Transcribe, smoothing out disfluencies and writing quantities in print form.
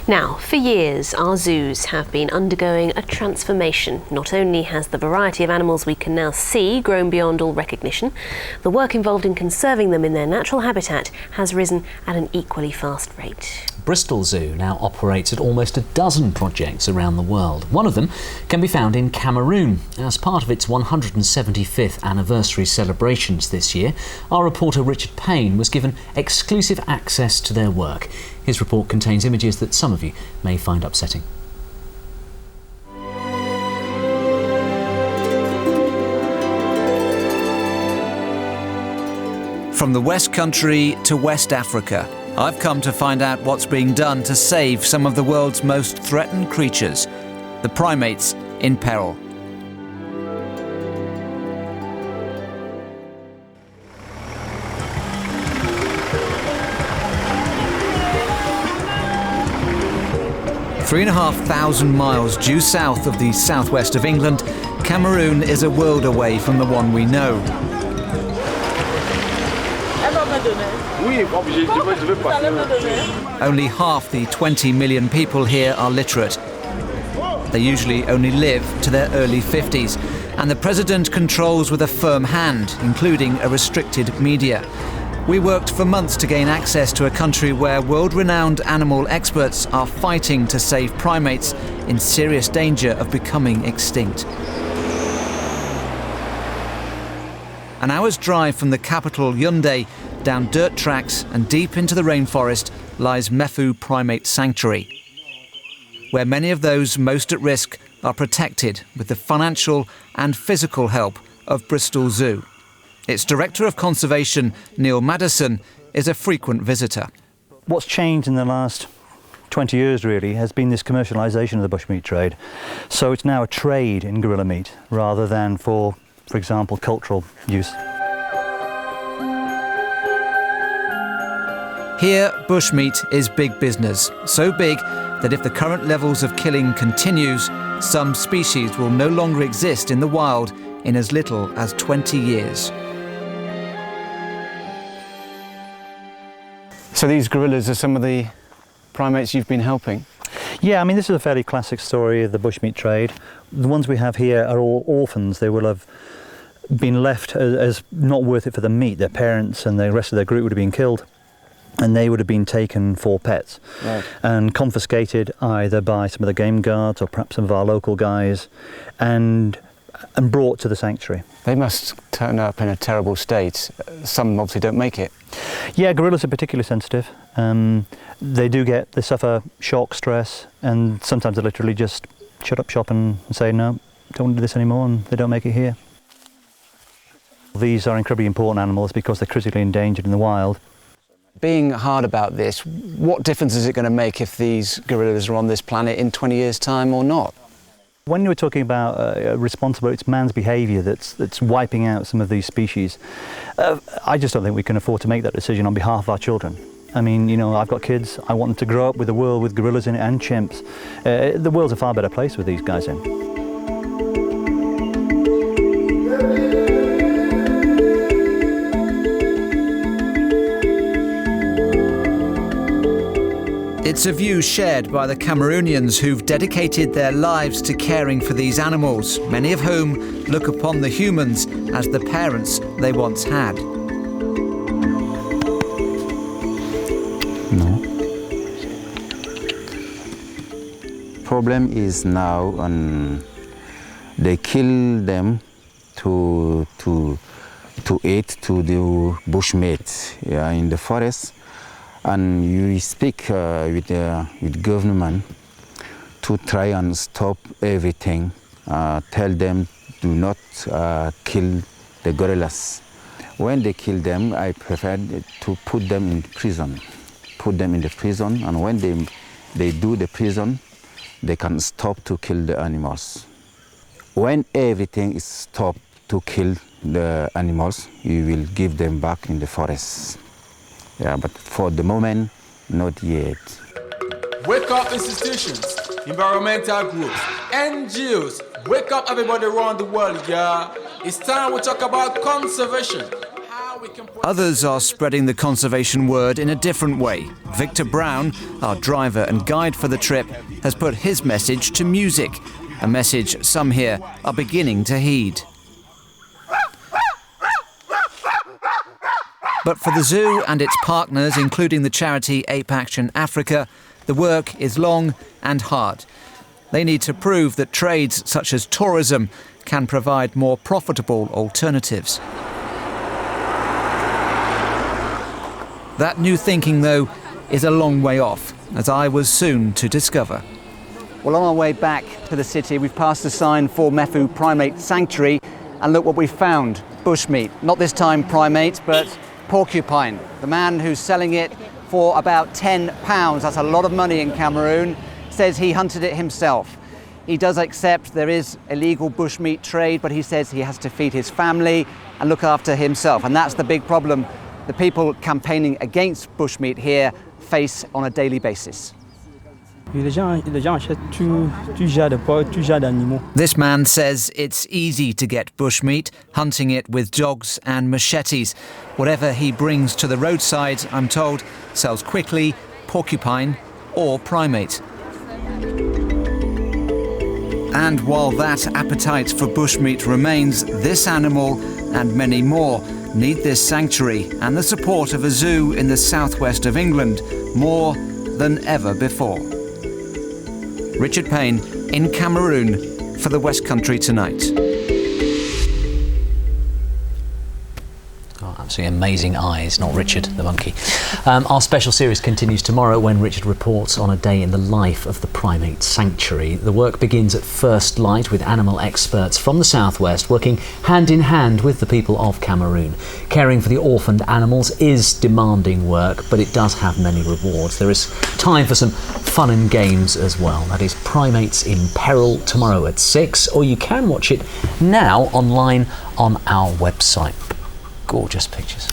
Now, for years, our zoos have been undergoing a transformation. Not only has the variety of animals we can now see grown beyond all recognition, the work involved in conserving them in their natural habitat has risen at an equally fast rate. Bristol Zoo now operates at almost a dozen projects around the world. One of them can be found in Cameroon. As part of its 175th anniversary celebrations this year, our reporter Richard Payne was given exclusive access to their work. His report contains images that some of you may find upsetting. From the West Country to West Africa, I've come to find out what's being done to save some of the world's most threatened creatures, the primates in peril. Three and a half thousand miles due south of the southwest of England, Cameroon is a world away from the one we know. Only half the 20 million people here are literate. They usually only live to their early 50s, and the president controls with a firm hand, including a restricted media. We worked for months to gain access to a country where world-renowned animal experts are fighting to save primates in serious danger of becoming extinct. An hour's drive from the capital, Yaoundé, down dirt tracks and deep into the rainforest lies Mefu Primate Sanctuary, where many of those most at risk are protected with the financial and physical help of Bristol Zoo. Its Director of Conservation, Neil Maddison, is a frequent visitor. What's changed in the last 20 years really has been this commercialisation of the bushmeat trade. So it's now a trade in gorilla meat rather than for example, cultural use. Here, bushmeat is big business, so big that if the current levels of killing continues, some species will no longer exist in the wild in as little as 20 years. So these gorillas are some of the primates you've been helping? Yeah, I mean, this is a fairly classic story of the bushmeat trade. The ones we have here are all orphans. They will have been left as not worth it for the meat. Their parents and the rest of their group would have been killed, and they would have been taken for pets, right, and confiscated either by some of the game guards or perhaps some of our local guys and brought to the sanctuary. They must turn up in a terrible state. Some obviously don't make it. Yeah, gorillas are particularly sensitive. They suffer shock, stress, and sometimes they literally just shut up shop and say, no, don't want to do this anymore, and they don't make it here. These are incredibly important animals because they're critically endangered in the wild. Being hard about this, what difference is it going to make if these gorillas are on this planet in 20 years' time or not? When you're talking about responsible, it's man's behaviour that's wiping out some of these species. I just don't think we can afford to make that decision on behalf of our children. I mean, you know, I've got kids. I want them to grow up with a world with gorillas in it and chimps. The world's a far better place with these guys in. It's a view shared by the Cameroonians who've dedicated their lives to caring for these animals, many of whom look upon the humans as the parents they once had. No. Problem is now they kill them to eat, to do bushmeat, yeah, in the forest. And you speak with government to try and stop everything. Tell them do not kill the gorillas. When they kill them, I prefer to put them in prison. Put them in the prison, and when they do the prison, they can stop to kill the animals. When everything is stopped to kill the animals, you will give them back in the forest. Yeah, but for the moment, not yet. Wake up institutions, environmental groups, NGOs, wake up everybody around the world, yeah. It's time we talk about conservation. we can... Others are spreading the conservation word in a different way. Victor Brown, our driver and guide for the trip, has put his message to music, a message some here are beginning to heed. But for the zoo and its partners, including the charity Ape Action Africa, the work is long and hard. They need to prove that trades such as tourism can provide more profitable alternatives. That new thinking, though, is a long way off, as I was soon to discover. Well, on our way back to the city, we've passed a sign for Mefu Primate Sanctuary, and look what we found. Bushmeat. Not this time primate, but porcupine. The man who's selling it for about £10, that's a lot of money in Cameroon, says he hunted it himself. He does accept there is illegal bushmeat trade, but he says he has to feed his family and look after himself. And that's the big problem the people campaigning against bushmeat here face on a daily basis. This man says it's easy to get bushmeat, hunting it with dogs and machetes. Whatever he brings to the roadside, I'm told, sells quickly, porcupine or primate. And while that appetite for bushmeat remains, this animal and many more need this sanctuary and the support of a zoo in the southwest of England more than ever before. Richard Payne in Cameroon for the West Country Tonight. Oh, absolutely amazing eyes, not Richard the monkey. Our special series continues tomorrow when Richard reports on a day in the life of the Primate Sanctuary. The work begins at first light with animal experts from the southwest working hand in hand with the people of Cameroon. Caring for the orphaned animals is demanding work, but it does have many rewards. There is time for some fun and games as well. That is Primates in Peril tomorrow at 6, or you can watch it now online on our website. Gorgeous pictures.